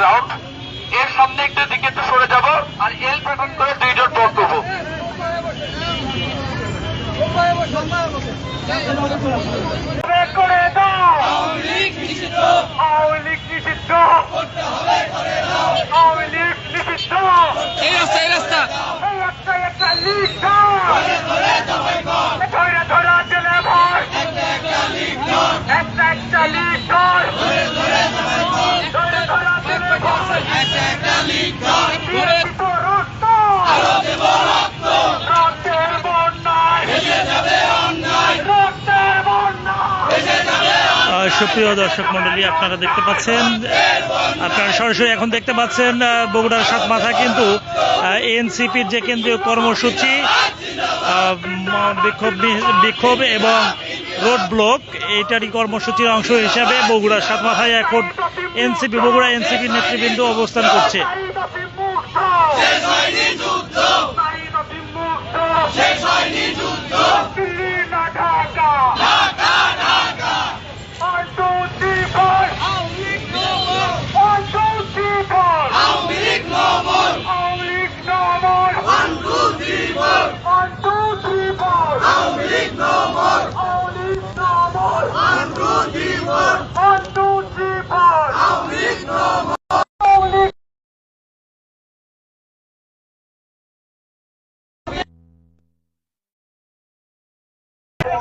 Round এর সামনে একটু দিকে একটু সরে যাব আর এল প্যাটার্ন করে দুইজন বক্তব্য করে দাও। আওয়ামী লীগ নিষিদ্ধ, আওয়ামী লীগ নিষিদ্ধ, আওয়ামী লীগ নিষিদ্ধ। এই রাস্তা এই রাস্তা এই রাস্তা একটা লিগ ধরে ধরা জেলে ভর একটা একটা লিগ ধর সুপ্রিয় দর্শক মন্ডলী, আপনারা দেখতে পাচ্ছেন, আপনারা সরাসরি এখন দেখতে পাচ্ছেন বগুড়ার সাতমাথা কিন্তু এনসিপির যে কেন্দ্রীয় কর্মসূচি বিক্ষোভ এবং রোড ব্লক এইটারই কর্মসূচির অংশ হিসাবে বগুড়ার সাতমাথায় এখন বগুড়া এনসিপির নেতৃবৃন্দ অবস্থান করছে।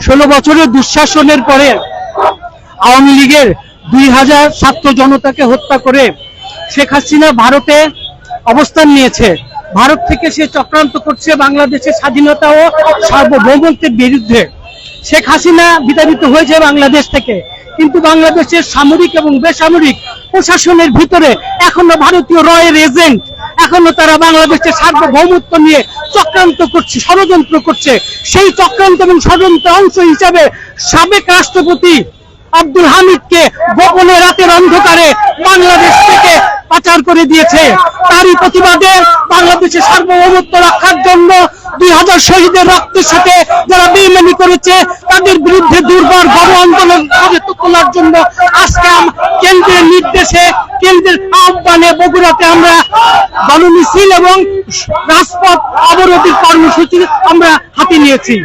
ষোলো বছরের দুঃশাসনের পরে আওয়ামী লীগের 2000 ছাত্র জনতাকে হত্যা করে শেখ হাসিনা ভারতে অবস্থান নিয়েছে। ভারত থেকে সে চক্রান্ত করছে বাংলাদেশের স্বাধীনতা ও সার্বভৌমত্বের বিরুদ্ধে। শেখ হাসিনা বিতাড়িত হয়েছে বাংলাদেশ থেকে, কিন্তু বাংলাদেশের সামরিক এবং বেসামরিক প্রশাসনের ভিতরে এখনো ভারতীয় রয়ের এজেন্ট, এখনো তারা বাংলাদেশের সার্বভৌমত্ব নিয়ে চক্রান্ত করছে, ষড়যন্ত্র করছে। সেই চক্রান্ত এবং ষড়যন্ত্রের অংশ হিসাবে সাবেক রাষ্ট্রপতি আব্দুল হামিদকে গোপনে রাতের অন্ধকারে বাংলাদেশ থেকে পাচার করে দিয়েছে। তারই প্রতিবাদে বাংলাদেশের সার্বভৌমত্ব রক্ষার জন্য 2000 শহীদের রক্তের সাথে যারা বেইমানি করেছে তাদের বিরুদ্ধে দুর্বার গণ আন্দোলন গড়ে তোলার জন্য আজকে কেন্দ্রের নির্দেশে, কেন্দ্রের আহ্বানে বগুড়াতে আমরা গণমিছিল এবং রাজপথ অবরোধের কর্মসূচি আমরা হাতে নিয়েছি।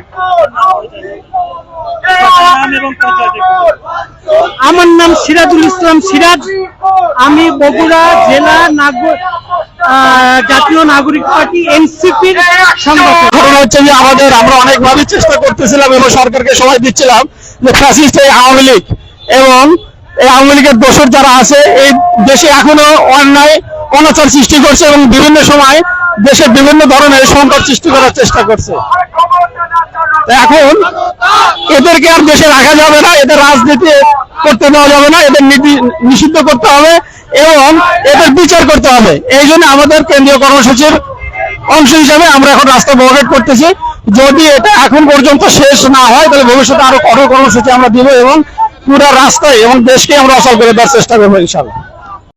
আমার নাম সিরাজুল ইসলাম সিরাজ, আমি বগুড়া জেলা জাতীয় নাগরিক পার্টি এনসিপির সংগঠক। ঘটনা হচ্ছে যে আমরা অনেকভাবে চেষ্টা করতেছিলাম এবং সরকারকে সময় দিচ্ছিলাম যে ফ্যাসিস্ট এই আওয়ামী লীগ এবং এই আওয়ামী লীগের দোষর যারা আছে এই দেশে এখনো অন্যায় অনাচার সৃষ্টি করছে এবং বিভিন্ন সময় দেশে বিভিন্ন ধরনের সংকট সৃষ্টি করার চেষ্টা করছে। এখন এদেরকে আর দেশে রাখা যাবে না, এদের রাজনীতি করতে দেওয়া যাবে না, এদের নীতি নিষিদ্ধ করতে হবে এবং এদের বিচার করতে হবে। এই জন্য আমাদের কেন্দ্রীয় কর্মসূচির অংশ হিসাবে আমরা এখন রাস্তা বহরেট করতেছি। যদি এটা এখন পর্যন্ত শেষ না হয় তাহলে ভবিষ্যতে আরো কঠোর কর্মসূচি আমরা দিব এবং পুরো রাস্তায় এবং দেশকে আমরা অচল করে দেওয়ার চেষ্টা করবো ইনশাআল্লাহ।